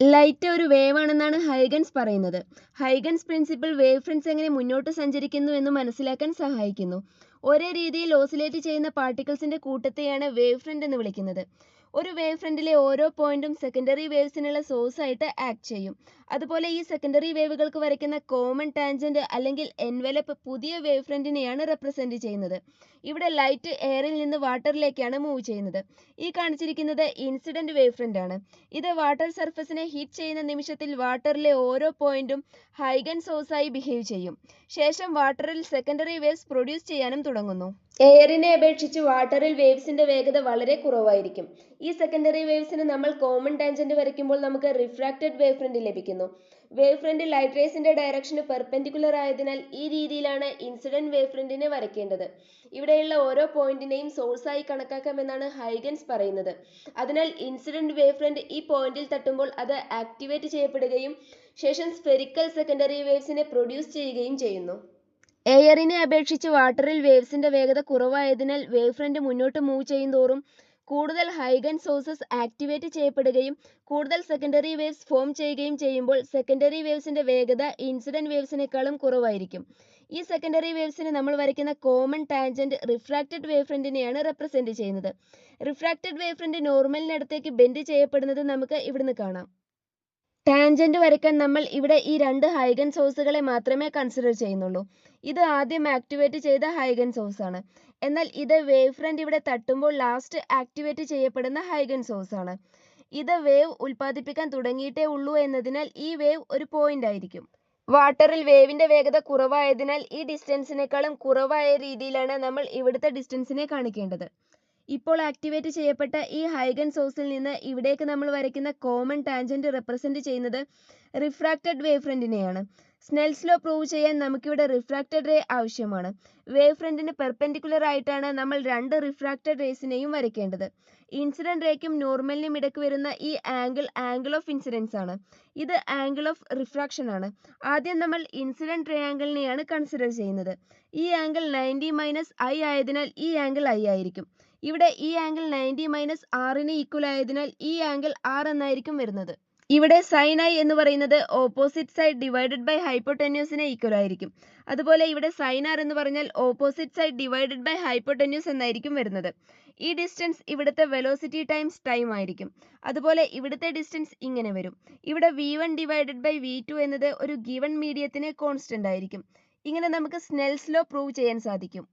Light ഒരു wave ആണെന്നാണ് Huygens പറയുന്നത്. ഹൈഗൻസ് പ്രിൻസിപ്പിൾ വേവ് ഫ്രണ്ട്സ് എങ്ങനെ മുന്നോട്ട് സഞ്ചരിക്കുന്നു എന്ന് മനസ്സിലാക്കാൻ സഹായിക്കുന്നു. ഒരേ രീതിയിൽ ഓസിലേറ്റ് ചെയ്യുന്ന പാർട്ടിക്കിൾസിന്റെ കൂട്ടത്തെയാണ് വേവ് ഫ്രണ്ട് എന്ന് വിളിക്കുന്നത്. ഒരു വേവ് ഫ്രണ്ടിലെ ഓരോ പോയിന്റും സെക്കൻഡറി വേവ്സിനുള്ള സോഴ്സ് ആയിട്ട് ആക്ട് ചെയ്യും. അതുപോലെ ഈ സെക്കൻഡറി വേവുകൾക്ക് വരയ്ക്കുന്ന കോമൺ ടാൻജന്റ് അല്ലെങ്കിൽ എൻവലപ്പ് പുതിയ വേവ് ഫ്രണ്ടിനെയാണ് റെപ്രസെന്റ് ചെയ്യുന്നത്. ഇവിടെ ലൈറ്റ് എയറിൽ നിന്ന് വാട്ടറിലേക്കാണ് മൂവ് ചെയ്യുന്നത്. ഈ കാണിച്ചിരിക്കുന്നത് ഇൻസിഡന്റ് വേവ് ഫ്രണ്ട് ആണ്. ഇത് വാട്ടർ സർഫസിനെ ഹിറ്റ് ചെയ്യുന്ന നിമിഷത്തിൽ വാട്ടറിലെ ഓരോ പോയിന്റും ഹൈഗൻ സോഴ്സ് ആയി ബിഹേവ് ചെയ്യും. ശേഷം വാട്ടറിൽ സെക്കൻഡറി വേവ്സ് പ്രൊഡ്യൂസ് ചെയ്യാനും തുടങ്ങുന്നു. എയറിനെ അപേക്ഷിച്ച് വാട്ടറിൽ വേവ്സിന്റെ വേഗത വളരെ കുറവായിരിക്കും. ഈ സെക്കൻഡറി വേവ്സിന് നമ്മൾ കോമൺ ടാൻജന്റ് വരയ്ക്കുമ്പോൾ നമുക്ക് റിഫ്രാക്റ്റഡ് വേവ് ഫ്രണ്ട് ലഭിക്കുന്നു. വേവ് ഫ്രണ്ട് ലൈറ്റ് റേസിന്റെ ഡയറക്ഷന് പെർപെൻഡിക്കുലർ ആയതിനാൽ ഈ രീതിയിലാണ് ഇൻസിഡന്റ് വേവ് ഫ്രണ്ടിനെ വരയ്ക്കേണ്ടത്. ഇവിടെയുള്ള ഓരോ പോയിന്റിനെയും സോഴ്സ് ആയി കണക്കാക്കാമെന്നാണ് ഹൈഗൻസ് പറയുന്നത്. അതിനാൽ ഇൻസിഡന്റ് വേവ് ഫ്രണ്ട് ഈ പോയിന്റിൽ തട്ടുമ്പോൾ അത് ആക്ടിവേറ്റ് ചെയ്യപ്പെടുകയും ശേഷം സ്ഫെറിക്കൽ സെക്കൻഡറി വേവ്സിനെ പ്രൊഡ്യൂസ് ചെയ്യുകയും ചെയ്യുന്നു. എയറിനെ അപേക്ഷിച്ച് വാട്ടറിൽ വേവ്സിന്റെ വേഗത കുറവായതിനാൽ വേവ് ഫ്രണ്ട് മുന്നോട്ട് മൂവ് ചെയ്യുന്തോറും കൂടുതൽ ഹൈഗൻ സോഴ്സസ് ആക്ടിവേറ്റ് ചെയ്യപ്പെടുകയും കൂടുതൽ സെക്കൻഡറി വേവ്സ് ഫോം ചെയ്യുകയും ചെയ്യുമ്പോൾ സെക്കൻഡറി വേവ്സിന്റെ വേഗത ഇൻസിഡന്റ് വേവ്സിനേക്കാളും കുറവായിരിക്കും. ഈ സെക്കൻഡറി വേവ്സിന് നമ്മൾ വരയ്ക്കുന്ന കോമൺ ടാൻജന്റ് റിഫ്രാക്റ്റഡ് വേവ് ഫ്രണ്ടിനെയാണ് റെപ്രസെന്റ് ചെയ്യുന്നത്. റിഫ്രാക്റ്റഡ് വേവ് ഫ്രണ്ട് നോർമലിനടുത്തേക്ക് ബെൻഡ് ചെയ്യപ്പെടുന്നത് നമുക്ക് ഇവിടുന്ന് കാണാം. ടാൻജന്റ് വരയ്ക്കാൻ നമ്മൾ ഇവിടെ ഈ രണ്ട് ഹൈഗൻ സോഴ്സുകളെ മാത്രമേ കൺസിഡർ ചെയ്യുന്നുള്ളൂ. ഇത് ആദ്യം ആക്ടിവേറ്റ് ചെയ്ത ഹൈഗൻ സോഴ്സ് ആണ്. എന്നാൽ ഇത് വേവ് ഫ്രണ്ട് ഇവിടെ തട്ടുമ്പോൾ ലാസ്റ്റ് ആക്ടിവേറ്റ് ചെയ്യപ്പെടുന്ന ഹൈഗൻ സോഴ്സ് ആണ്. ഇത് വേവ് ഉൽപ്പാദിപ്പിക്കാൻ തുടങ്ങിയിട്ടേ ഉള്ളൂ എന്നതിനാൽ ഈ വേവ് ഒരു പോയിന്റ് ആയിരിക്കും. വാട്ടറിൽ വേവിന്റെ വേഗത കുറവായതിനാൽ ഈ ഡിസ്റ്റൻസിനേക്കാളും കുറവായ രീതിയിലാണ് നമ്മൾ ഇവിടുത്തെ ഡിസ്റ്റൻസിനെ കാണിക്കേണ്ടത്. ഇപ്പോൾ ആക്ടിവേറ്റ് ചെയ്യപ്പെട്ട ഈ ഹൈഗൻ സോഴ്സിൽ നിന്ന് ഇവിടേക്ക് നമ്മൾ വരയ്ക്കുന്ന കോമൺ ടാൻജന്റ് റെപ്രസെന്റ് ചെയ്യുന്നത് റിഫ്രാക്റ്റഡ് വേവ് ഫ്രണ്ടിനെയാണ്. സ്നെൽസ് ലോ പ്രൂവ് ചെയ്യാൻ നമുക്കിവിടെ റിഫ്രാക്റ്റഡ് റേ ആവശ്യമാണ്. വേവ് ഫ്രണ്ടിന് പെർപെൻഡിക്കുലർ ആയിട്ടാണ് നമ്മൾ രണ്ട് റിഫ്രാക്റ്റഡ് റേസിനെയും വരയ്ക്കേണ്ടത്. ഇൻസിഡന്റ് റേക്കും നോർമലിനും ഇടയ്ക്ക് വരുന്ന ഈ ആംഗിൾ ഓഫ് ഇൻസിഡൻസ് ആണ്. ഇത് ആംഗിൾ ഓഫ് റിഫ്രാക്ഷൻ ആണ്. ആദ്യം നമ്മൾ ഇൻസിഡന്റ് ട്രയാങ്കിളിനെയാണ് കൺസിഡർ ചെയ്യുന്നത്. ഈ ആംഗിൾ 90 - I ആയതിനാൽ ഈ ആംഗിൾ I ആയിരിക്കും. ഇവിടെ ഈ ആംഗിൾ 90 - R ഈക്വൽ ആയതിനാൽ ഈ ആംഗിൾ R എന്നായിരിക്കും വരുന്നത്. ഇവിടെ സൈൻ I എന്ന് പറയുന്നത് ഓപ്പോസിറ്റ് സൈഡ് ഡിവൈഡഡ് ബൈ ഹൈപ്പോടെന്യൂസിന് ഈക്വൽ ആയിരിക്കും. അതുപോലെ ഇവിടെ സൈൻ R എന്ന് പറഞ്ഞാൽ opposite side divided by hypotenuse എന്നായിരിക്കും വരുന്നത്. ഈ ഡിസ്റ്റൻസ് ഇവിടുത്തെ വെലോസിറ്റി ടൈംസ് ടൈം ആയിരിക്കും. അതുപോലെ ഇവിടുത്തെ ഡിസ്റ്റൻസ് ഇങ്ങനെ വരും. ഇവിടെ V1 ഡിവൈഡഡ് ബൈ V2 എന്നത് ഒരു ഗിവൺ മീഡിയത്തിന് കോൺസ്റ്റന്റ് ആയിരിക്കും. ഇങ്ങനെ നമുക്ക് സ്നെൽസ് ലോ പ്രൂവ് ചെയ്യാൻ സാധിക്കും.